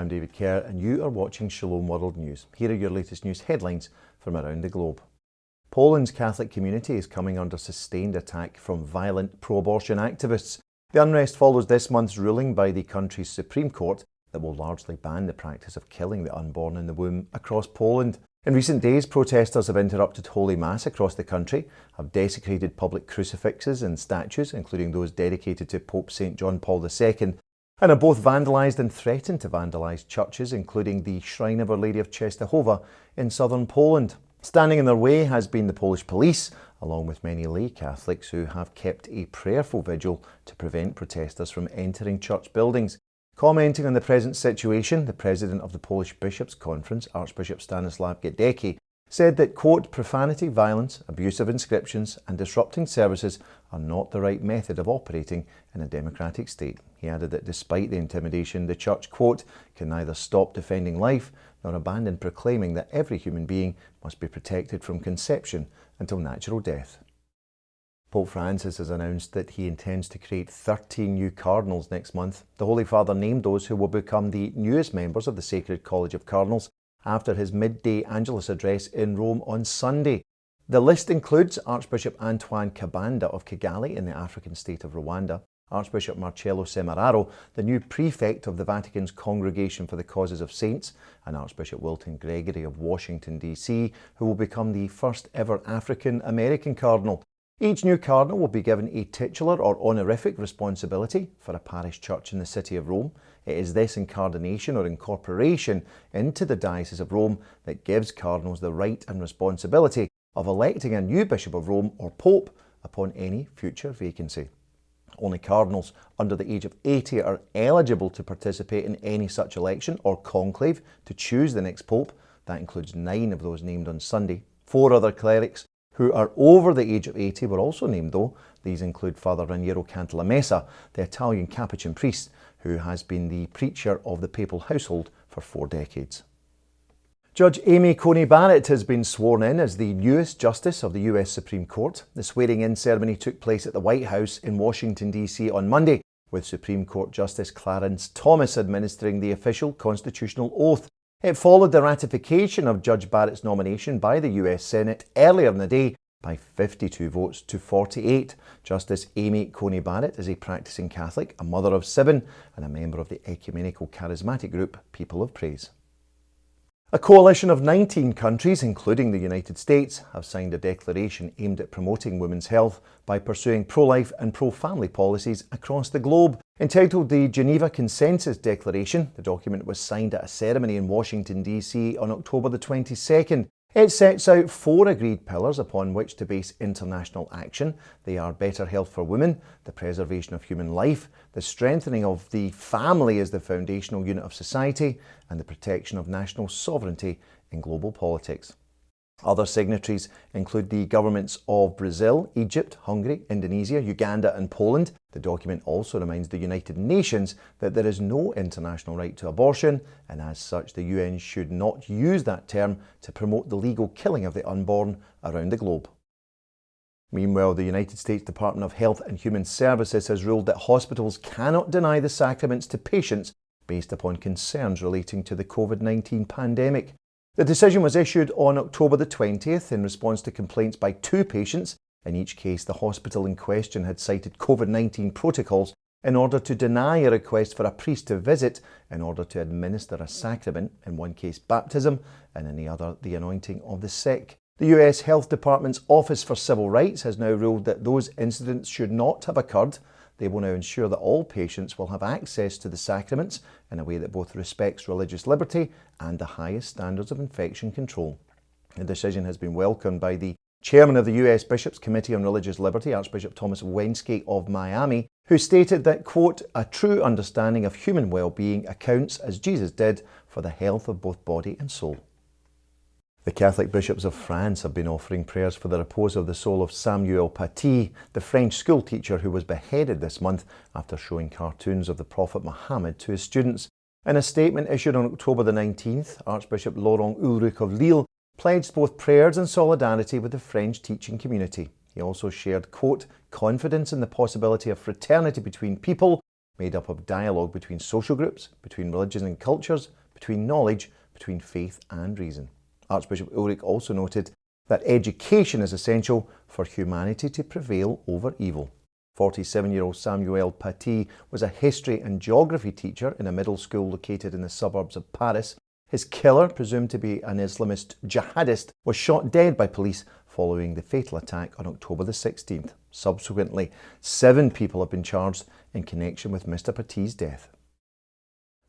I'm David Kerr and you are watching Shalom World News. Here are your latest news headlines from around the globe. Poland's Catholic community is coming under sustained attack from violent pro-abortion activists. The unrest follows this month's ruling by the country's Supreme Court that will largely ban the practice of killing the unborn in the womb across Poland. In recent days, protesters have interrupted Holy Mass across the country, have desecrated public crucifixes and statues, including those dedicated to Pope St. John Paul II, and have both vandalised and threatened to vandalise churches, including the Shrine of Our Lady of Częstochowa in southern Poland. Standing in their way has been the Polish police, along with many lay Catholics who have kept a prayerful vigil to prevent protesters from entering church buildings. Commenting on the present situation, the president of the Polish Bishops' Conference, Archbishop Stanislaw Gregory, said that, quote, profanity, violence, abuse of inscriptions and disrupting services are not the right method of operating in a democratic state. He added that despite the intimidation, the Church, quote, can neither stop defending life nor abandon proclaiming that every human being must be protected from conception until natural death. Pope Francis has announced that he intends to create 13 new cardinals next month. The Holy Father named those who will become the newest members of the Sacred College of Cardinals after his midday Angelus address in Rome on Sunday. The list includes Archbishop Antoine Kambanda of Kigali in the African state of Rwanda, Archbishop Marcelo Semeraro, the new prefect of the Vatican's Congregation for the Causes of Saints, and Archbishop Wilton Gregory of Washington, D.C., who will become the first ever African-American cardinal. Each new cardinal will be given a titular or honorific responsibility for a parish church in the city of Rome. It is this incarnation or incorporation into the Diocese of Rome that gives cardinals the right and responsibility of electing a new Bishop of Rome or Pope upon any future vacancy. Only cardinals under the age of 80 are eligible to participate in any such election or conclave to choose the next Pope. That includes 9 of those named on Sunday. 4 other clerics who are over the age of 80 were also named, though. These include Father Raniero Cantalamessa, the Italian Capuchin priest who has been the preacher of the papal household for 4 decades. Judge Amy Coney Barrett has been sworn in as the newest Justice of the US Supreme Court. The swearing-in ceremony took place at the White House in Washington, D.C. on Monday, with Supreme Court Justice Clarence Thomas administering the official constitutional oath. It followed the ratification of Judge Barrett's nomination by the US Senate earlier in the day by 52 votes to 48. Justice Amy Coney Barrett is a practicing Catholic, a mother of 7, and a member of the ecumenical charismatic group People of Praise. A coalition of 19 countries, including the United States, have signed a declaration aimed at promoting women's health by pursuing pro-life and pro-family policies across the globe. Entitled the Geneva Consensus Declaration, the document was signed at a ceremony in Washington, D.C. on October the 22nd. It sets out 4 agreed pillars upon which to base international action. They are better health for women, the preservation of human life, the strengthening of the family as the foundational unit of society, and the protection of national sovereignty in global politics. Other signatories include the governments of Brazil, Egypt, Hungary, Indonesia, Uganda and Poland. The document also reminds the United Nations that there is no international right to abortion, and as such the UN should not use that term to promote the legal killing of the unborn around the globe. Meanwhile, the United States Department of Health and Human Services has ruled that hospitals cannot deny the sacraments to patients based upon concerns relating to the COVID-19 pandemic. The decision was issued on October the 20th in response to complaints by 2 patients. In each case, the hospital in question had cited COVID-19 protocols in order to deny a request for a priest to visit in order to administer a sacrament, in one case baptism, and in the other the anointing of the sick. The US Health Department's Office for Civil Rights has now ruled that those incidents should not have occurred. They will now ensure that all patients will have access to the sacraments in a way that both respects religious liberty and the highest standards of infection control. The decision has been welcomed by the chairman of the US Bishops' Committee on Religious Liberty, Archbishop Thomas Wensky of Miami, who stated that, quote, a true understanding of human well-being accounts, as Jesus did, for the health of both body and soul. The Catholic bishops of France have been offering prayers for the repose of the soul of Samuel Paty, the French schoolteacher who was beheaded this month after showing cartoons of the Prophet Muhammad to his students. In a statement issued on October the 19th, Archbishop Laurent Ulrich of Lille pledged both prayers and solidarity with the French teaching community. He also shared, quote, confidence in the possibility of fraternity between people made up of dialogue between social groups, between religions and cultures, between knowledge, between faith and reason. Archbishop Ulrich also noted that education is essential for humanity to prevail over evil. 47-year-old Samuel Paty was a history and geography teacher in a middle school located in the suburbs of Paris. His killer, presumed to be an Islamist jihadist, was shot dead by police following the fatal attack on October the 16th. Subsequently, 7 people have been charged in connection with Mr. Paty's death.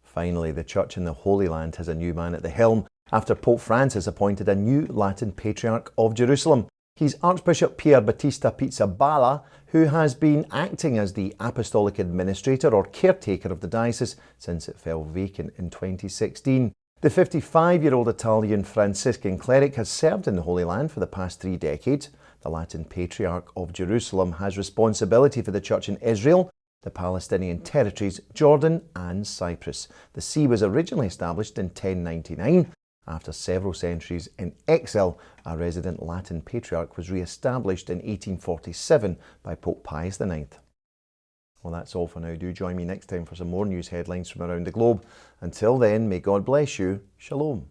Finally, the Church in the Holy Land has a new man at the helm after Pope Francis appointed a new Latin Patriarch of Jerusalem. He's Archbishop Pier Battista Pizzaballa, who has been acting as the Apostolic Administrator or caretaker of the diocese since it fell vacant in 2016. The 55-year-old Italian Franciscan cleric has served in the Holy Land for the past 3 decades. The Latin Patriarch of Jerusalem has responsibility for the Church in Israel, the Palestinian territories, Jordan and Cyprus. The see was originally established in 1099. After several centuries in exile, a resident Latin Patriarch was re-established in 1847 by Pope Pius IX. Well, that's all for now. Do join me next time for some more news headlines from around the globe. Until then, may God bless you. Shalom.